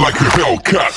like a Hellcat.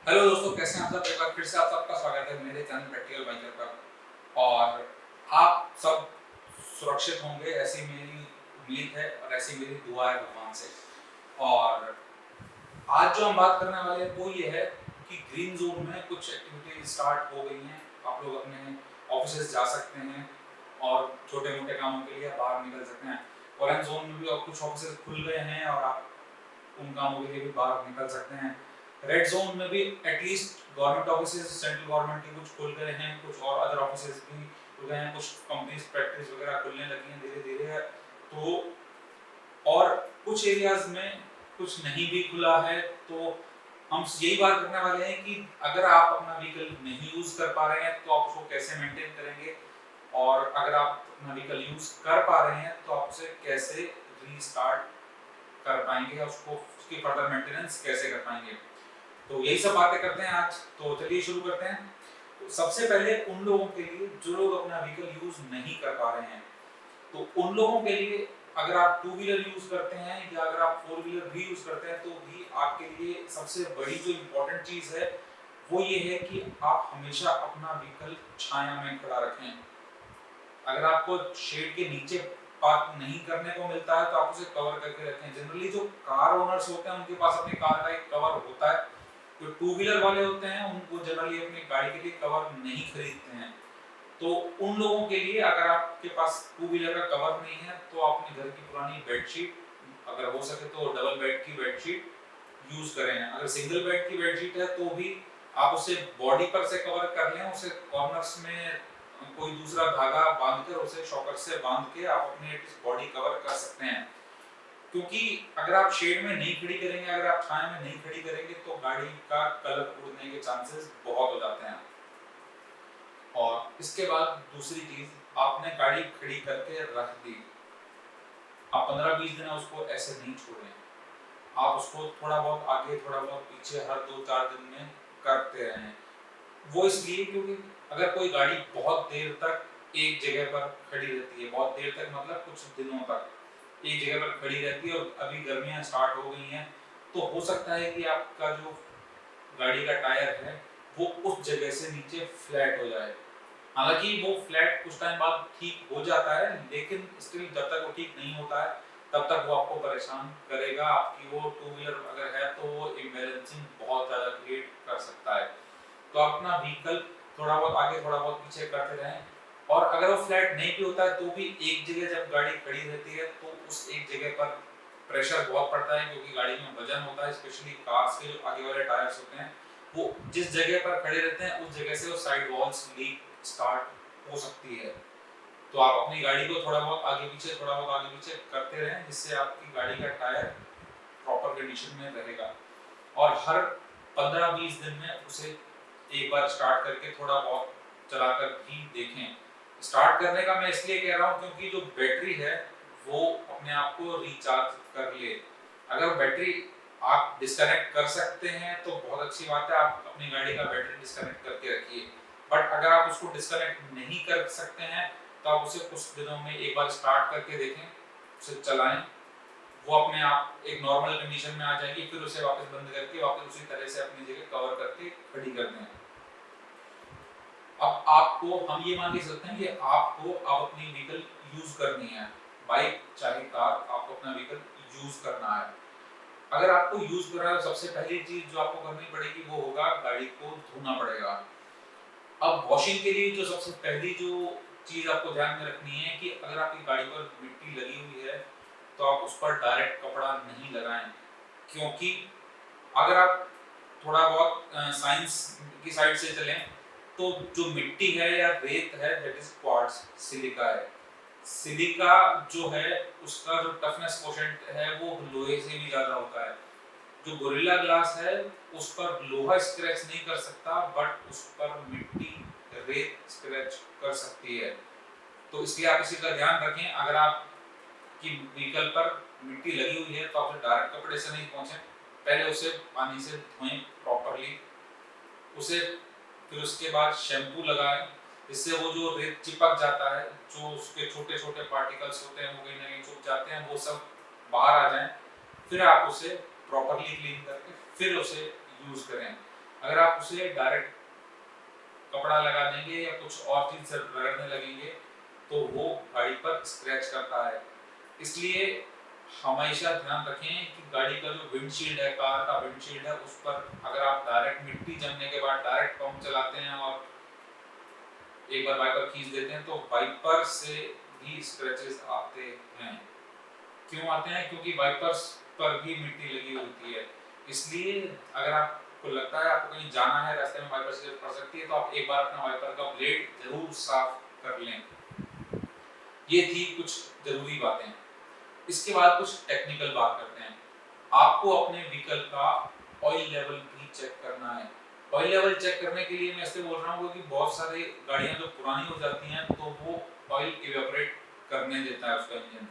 Hello दोस्तों, कैसे हैं आप सब। एक बार फिर से आप सबका स्वागत है मेरे चैनल प्रैक्टिकल बाइकर पर। और आप सब सुरक्षित होंगे, ऐसी मेरी उम्मीद है और ऐसी मेरी दुआ है भगवान से। और आज जो हम बात करने वाले हैं वो ये है कि ग्रीन जोन में कुछ एक्टिविटीज स्टार्ट हो गई हैं। आप लोग अपने ऑफिस जा सकते हैं और छोटे मोटे कामों के लिए बाहर निकल सकते हैं। ऑरेंज जोन में भी अब कुछ ऑफिस खुल गए हैं और आप उन कामों के लिए भी बाहर निकल सकते हैं। रेड जोन में भी at least government offices, central government के कुछ खुल गए हैं, कुछ और अदर ऑफिसेज भी खुल गए हैं, कुछ कंपनीज फैक्ट्रीज वगैरह खुलने लगी हैं धीरे धीरे। तो और कुछ एरियाज में कुछ नहीं भी खुला है। तो हम यही बात करने वाले हैं कि अगर आप अपना व्हीकल नहीं यूज कर पा रहे हैं तो आप उसको कैसे मेंटेन करेंगे, और अगर आप अपना व्हीकल यूज कर पा रहे हैं तो आप उसे कैसे रीस्टार्ट कर पाएंगे या उसको उसकी फर्दर मेंटेनेंस कैसे कर पाएंगे। तो यही सब बातें करते हैं आज। तो चलिए शुरू करते हैं। तो सबसे पहले उन लोगों के लिए जो लोग अपना व्हीकल यूज नहीं कर पा रहे हैं, तो उन लोगों के लिए अगर आप टू व्हीलर यूज करते हैं या अगर आप फोर व्हीलर भी यूज करते हैं तो भी आपके लिए सबसे बड़ी जो इम्पोर्टेंट चीज है वो ये है कि आप हमेशा अपना व्हीकल छाया में खड़ा रखें। अगर आपको शेड के नीचे पार्क नहीं करने को मिलता है तो आप उसे कवर करके रखें। जनरली जो कार ओनर्स होते हैं उनके पास अपनी कार का एक कवर होता है। जो टू व्हीलर वाले होते हैं उनको जनरली अपनी गाड़ी के लिए कवर नहीं खरीदते हैं। तो उन लोगों के लिए अगर आपके पास टू व्हीलर का कवर नहीं है तो आप अपने घर की पुरानी बेडशीट, अगर हो सके तो डबल बेड की बेडशीट यूज करें। अगर सिंगल बेड की बेडशीट है तो भी आप उसे बॉडी पर से कवर कर लें, उसे कॉर्नर्स में कोई दूसरा धागा बांधकर उसे शॉकर से बांध के आप अपनी बॉडी कवर कर सकते हैं। क्योंकि अगर आप शेड में नहीं खड़ी करेंगे, अगर आप छाया में नहीं खड़ी करेंगे तो गाड़ी का कलर उड़ने के चांसेस बहुत हो जाते हैं। और इसके बाद दूसरी चीज, आपने गाड़ी खड़ी करके रख दी, आप 15-20 दिन उसको ऐसे नहीं छोड़ें। आप उसको थोड़ा बहुत आगे थोड़ा बहुत पीछे हर 2-4 दिन में करते रहें। वो इसलिए क्योंकि अगर कोई गाड़ी बहुत देर तक एक जगह पर खड़ी रहती है, बहुत देर तक मतलब कुछ दिनों तक एक जगह पर खड़ी रहती है, और अभी गर्मियां स्टार्ट हो गई हैं, तो हो सकता है कि आपका जो गाड़ी का टायर है वो उस जगह से नीचे फ्लैट हो जाए। हालांकि वो फ्लैट कुछ टाइम बाद ठीक हो जाता है, लेकिन स्टिल जब तक वो ठीक नहीं होता है तब तक वो आपको परेशान करेगा। आपकी वो टू व्हीलर अगर है तो वो इम्बैलेंसिंग बहुत ज़्यादा क्रिएट कर सकता है। तो अपना व्हीकल थोड़ा बहुत आगे थोड़ा बहुत पीछे करते रहें। और अगर वो फ्लैट नहीं भी होता है तो भी एक जगह जब गाड़ी खड़ी रहती है तो उस एक जगह पर प्रेशर बहुत पड़ता है, क्योंकि गाड़ी में वजन होता है। स्पेशली कार्स के जो आगे वाले टायर्स होते हैं वो जिस जगह पर खड़े रहते हैं उस जगह से वो साइड वॉल्स लीक स्टार्ट हो सकती है। तो आप अपनी गाड़ी को थोड़ा बहुत आगे पीछे थोड़ा बहुत आगे पीछे करते रहें, जिससे आपकी गाड़ी का टायर प्रॉपर कंडीशन में रहेगा। और हर 15-20 दिन में उसे एक बार स्टार्ट करके थोड़ा बहुत चलाकर भी देखें। स्टार्ट करने का मैं इसलिए कह रहा हूँ क्योंकि जो बैटरी है वो अपने आप को रिचार्ज कर ले। अगर बैटरी आप डिस्कनेक्ट कर सकते हैं तो बहुत अच्छी बात है, आप अपनी गाड़ी का बैटरी डिस्कनेक्ट करके रखिए। बट अगर आप उसको डिस्कनेक्ट नहीं कर सकते हैं तो आप उसे कुछ दिनों में एक बार स्टार्ट करके देखें, उसे चलाएं, वो अपने आप एक नॉर्मल कंडीशन में आ जाएगी। फिर उसे वापस बंद करके वापस उसी तरह से अपनी जगह कवर करके खड़ी कर दें। अब आपको हम ये मान के चलते हैं कि आपको अब अपनी व्हीकल यूज करनी है, बाइक चाहे कार, आपको अपना व्हीकल यूज करना है। अगर आपको यूज करना है तो सबसे पहली चीज जो आपको करनी पड़ेगी वो होगा गाड़ी को धोना पड़ेगा। अब वॉशिंग के लिए जो सबसे पहली जो चीज आपको ध्यान में रखनी है कि अगर आपकी गाड़ी पर मिट्टी लगी हुई है तो आप उस पर डायरेक्ट कपड़ा नहीं लगाएं। क्योंकि अगर आप थोड़ा बहुत साइंस की साइड से चलें तो जो मिट्टी है या रेत है दैट इज क्वार्ट्ज, सिलिका है। सिलिका जो है उसका जो टफनेस कोशेंट है वो लोहे से भी ज्यादा होता है। जो गोरिल्ला ग्लास है उस पर लोहा स्क्रैच नहीं कर सकता, बट उस पर मिट्टी रेत स्क्रैच कर सकती है। तो इसलिए आप इसी का ध्यान रखें। अगर आप की व्हीकल पर मिट्टी लगी हुई है तो आप डायरेक्ट कपड़े से नहीं पोंछें, पहले उसे पानी से धोएं प्रॉपर्ली, उसे फिर उसके बाद शैम्पू लगाएं इससे वो जो रेत चिपक जाता है, जो उसके छोटे छोटे पार्टिकल्स होते हैं वो कहीं ना कहीं छुप जाते हैं, वो सब बाहर आ जाएं। फिर आप उसे प्रॉपरली क्लीन करके फिर उसे यूज़ करें। अगर आप उसे डायरेक्ट कपड़ा लगा देंगे या कुछ और चीज़ से रगड़ने लगेंगे तो वो गाड़ी पर स्क्रैच करता है। इसलिए हमेशा ध्यान रखें कि गाड़ी का जो विंडशील्ड है, कार का विंडशील्ड है, उस पर अगर आप डायरेक्ट मिट्टी जमने के बाद डायरेक्ट पंप चलाते हैं और एक बार वाइपर खींच देते हैं तो वाइपर से भी स्क्रैचेस आते हैं। क्यों आते हैं? क्योंकि वाइपर्स पर भी मिट्टी लगी होती है। इसलिए अगर आपको लगता है आपको कहीं जाना है, रास्ते में वाइपर स्लिप पड़ सकती है, तो आप एक बार अपना वाइपर का ब्लेड जरूर साफ कर लें। ये थी कुछ जरूरी बातें। इसके बाद कुछ टेक्निकल बात करते हैं। आपको अपने व्हीकल का ऑयल लेवल भी चेक करना है। ऑयल लेवल चेक करने के लिए मैं इसलिए बोल रहा हूँ क्योंकि बहुत सारी गाड़ियां जो पुरानी हो जाती हैं तो वो ऑयल इवेपोरेट करने देता है उसका इंजन।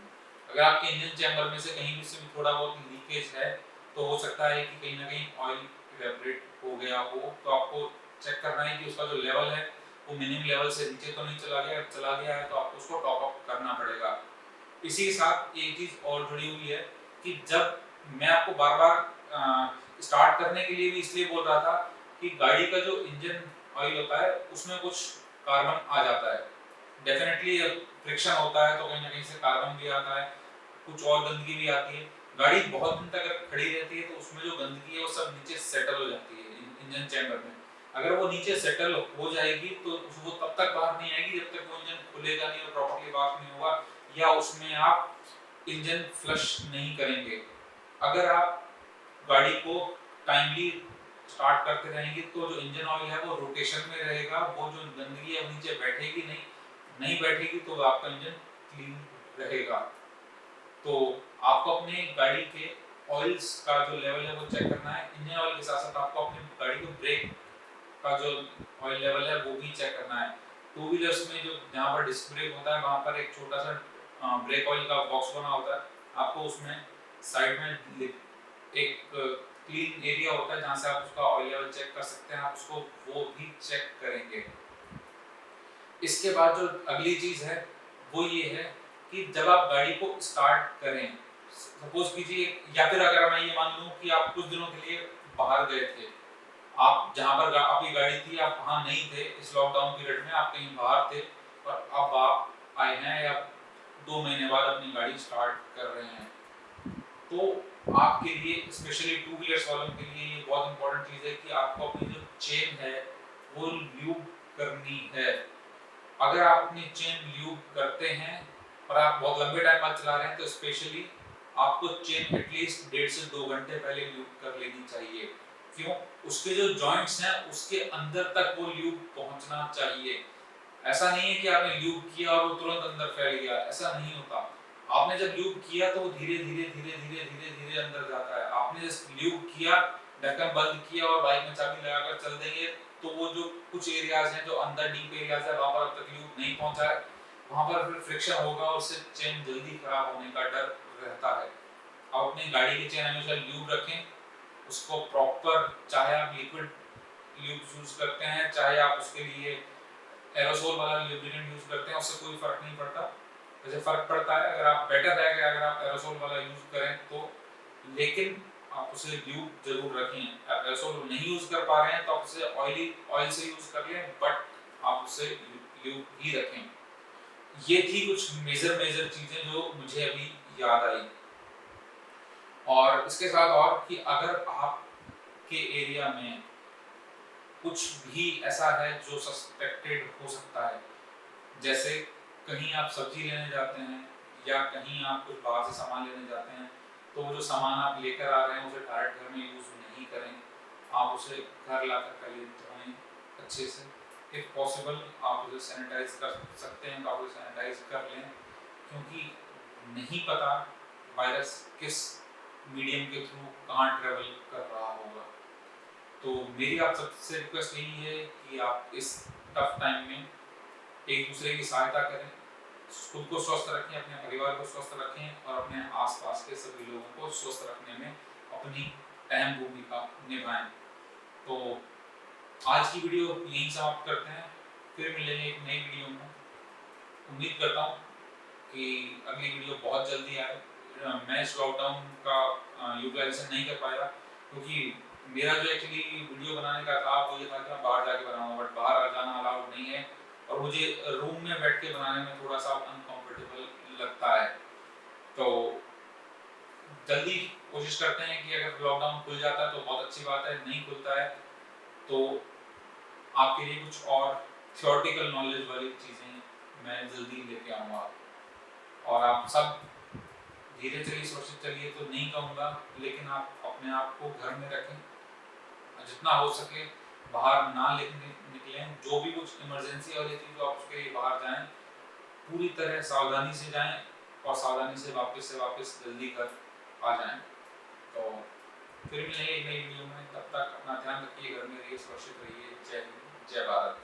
अगर आपके इंजन चैम्बर में से कहीं भी से भी थोड़ा बहुत लीकेज है तो हो सकता है कि कहीं ना कहीं ऑयल इवेपोरेट हो गया हो। तो आपको चेक करना है कि उसका जो लेवल है वो मिनिमम लेवल से नीचे तो नहीं चला गया है, तो आपको उसको टॉप अप करना पड़ेगा। इसी के साथ एक चीज और जुड़ी हुई है कि जब मैं आपको बार बार स्टार्ट करने के लिए भी इसलिए बोल रहा था कि गाड़ी का जो इंजन ऑयल होता है उसमें कुछ कार्बन आ जाता है। डेफिनेटली फ्रिक्शन होता है तो कहीं ना कहीं से कार्बन भी आता है, कुछ और गंदगी भी आती है। गाड़ी बहुत दिन तक अगर खड़ी रहती है तो उसमें जो गंदगी है वो सब नीचे सेटल हो जाती है इंजन चैम्बर में। अगर वो नीचे सेटल हो जाएगी तो वो तब तक बाहर नहीं आएगी जब तक वो इंजन खुलेगा नहीं और प्रॉपर्ली बाहर नहीं होगा, या उसमें आप इंजन फ्लश नहीं करेंगे। अगर आप गाड़ी को टाइमली स्टार्ट करते रहेंगे तो जो इंजन ऑयल है वो रोटेशन में रहेगा, वो जो गंदगी है वो नीचे बैठेगी नहीं बैठेगी तो आपका इंजन क्लीन रहेगा। तो आपको अपने गाड़ी के ऑयल्स का जो लेवल है वो चेक करना है। इंजन ऑयल के साथ साथ आपको अपनी गाड़ी को ब्रेक का जो ऑयल लेवल है वो भी चेक करना है। टू व्हीलर्स में जो जहाँ पर डिस्क ब्रेक होता है वहाँ पर एक छोटा सा ब्रेक ऑयल का बॉक्स बना होता है। आपको उसमें साइड में एक क्लीन एरिया होता है जहाँ से आप उसका ऑयल लेवल चेक कर सकते हैं, आप उसको वो भी चेक करेंगे। इसके बाद जो अगली चीज है वो ये है कि जब आप गाड़ी को स्टार्ट करें, सपोज कीजिए, या फिर अगर मैं ये मान लूं कि आप कुछ दिनों के लिए बाहर गए थे, आप जहां पर आपकी गाड़ी थी आप वहां नहीं थे, इस लॉकडाउन पीरियड में आप कहीं बाहर थे और अब आप आए हैं या 2 महीने बाद अपनी गाड़ी स्टार्ट कर रहे हैं, तो आपके लिए स्पेशली टू व्हीलर्स वालों के लिए ये बहुत इंपॉर्टेंट चीज है कि आपको अपनी जो चेन है वो ल्यूब करनी है। अगर आप अपनी चेन ल्यूब करते हैं और आप बहुत लंबे टाइम बाद चला रहे हैं तो स्पेशली आपको चेन एटलीस्ट 1.5 से 2 घंटे पहले ल्यूब कर लेनी चाहिए। क्यों? उसके जो जॉइंट्स हैं उसके अंदर तक वो ल्यूब पहुंचना चाहिए। ऐसा नहीं है कि आपने ल्यूब किया और वो तुरंत अंदर फैल गया, ऐसा नहीं होता। आपने जब ल्यूब किया तो वो धीरे धीरे धीरे धीरे धीरे धीरे अंदर जाता है। आपने जब ल्यूब किया, ढक्कन बंद किया और बाइक में चाबी लगाकर चल देंगे तो वो जो कुछ एरियाज हैं जो अंदर डीप एरियाज है वहां पर अब तक ल्यूब नहीं पहुंचा है, वहां पर फिर फ्रिक्शन होगा और उससे चेन जल्दी खराब होने का डर रहता है। आप अपनी गाड़ी की चेन हमेशा ल्यूब रखें, उसको प्रॉपर, चाहे आप लिक्विड ल्यूब यूज करते हैं चाहे आप उसके लिए एरोसोल वाला लुब्रिकेंट यूज करते हैं, उससे कोई फर्क नहीं पड़ता। वैसे फर्क पड़ता है, अगर आप बेटर रहेगा अगर आप एरोसोल वाला यूज करें तो, लेकिन आप उसे ल्यूब जरूर रखें। आप एरोसोल नहीं यूज कर पा रहे हैं तो आप उसे ऑयल से यूज कर लें, बट आप उसे ल्यूब ही रखें। ये थी कुछ मेजर चीजें जो मुझे अभी याद आई। और इसके साथ और कि अगर आपके एरिया में कुछ भी ऐसा है जो सस्पेक्टेड हो सकता है, जैसे कहीं आप सब्जी लेने जाते हैं या कहीं आप कुछ बाहर से सामान लेने जाते हैं तो वो जो सामान आप लेकर आ रहे हैं उसे डायरेक्ट घर में यूज़ नहीं करें। आप उसे घर लाकर पहले धोएं अच्छे से, इफ़ पॉसिबल आप उसे सैनिटाइज कर सकते हैं तो आप उसे सैनिटाइज कर लें, क्योंकि नहीं पता वायरस किस मीडियम के थ्रू कहाँ ट्रेवल कर रहा होगा। तो मेरी आप सबसे रिक्वेस्ट यही है कि आप इस टफ टाइम में एक दूसरे की सहायता करें, खुद को स्वस्थ रखें, अपने परिवार को स्वस्थ रखें और अपने आसपास के सभी लोगों को स्वस्थ रखने में अपनी अहम भूमिका निभाएं। तो आज की वीडियो यहीं समाप्त करते हैं। फिर मिलेंगे एक नई वीडियो में। उम्मीद करता हूँ कि अगली वीडियो बहुत जल्दी आए। मैं इस लॉकडाउन का यूटिलाइजेशन नहीं कर पाया क्योंकि मेरा जो एक्चुअली वीडियो बनाने का था वो ये था कि मैं बाहर जाके बनाऊँ, बट बाहर जाना अलाउड नहीं है और मुझे रूम में बैठ के बनाने में थोड़ा सा अनकंफर्टेबल लगता है। तो जल्दी कोशिश करते हैं कि अगर लॉकडाउन खुल जाता है तो बहुत अच्छी बात है, नहीं खुलता है तो आपके लिए कुछ और थियोरेटिकल नॉलेज वाली चीज़ें मैं जल्दी लेके आऊँगा। और आप सब धीरे चलिए, सुरक्षित चलिए तो नहीं कहूँगा, लेकिन आप अपने आप को घर में रखें, जितना हो सके बाहर ना निकलें। जो भी कुछ इमरजेंसी वाली चीज़ हो आप उसके लिए बाहर जाएं, पूरी तरह सावधानी से जाएं और सावधानी से वापस जल्दी घर आ जाएं। तो फिर मिलेंगे एक नई वीडियो में, तब तक अपना ध्यान रखिए, घर में रहिए, सुरक्षित रहिए। जय हिंद, जय भारत।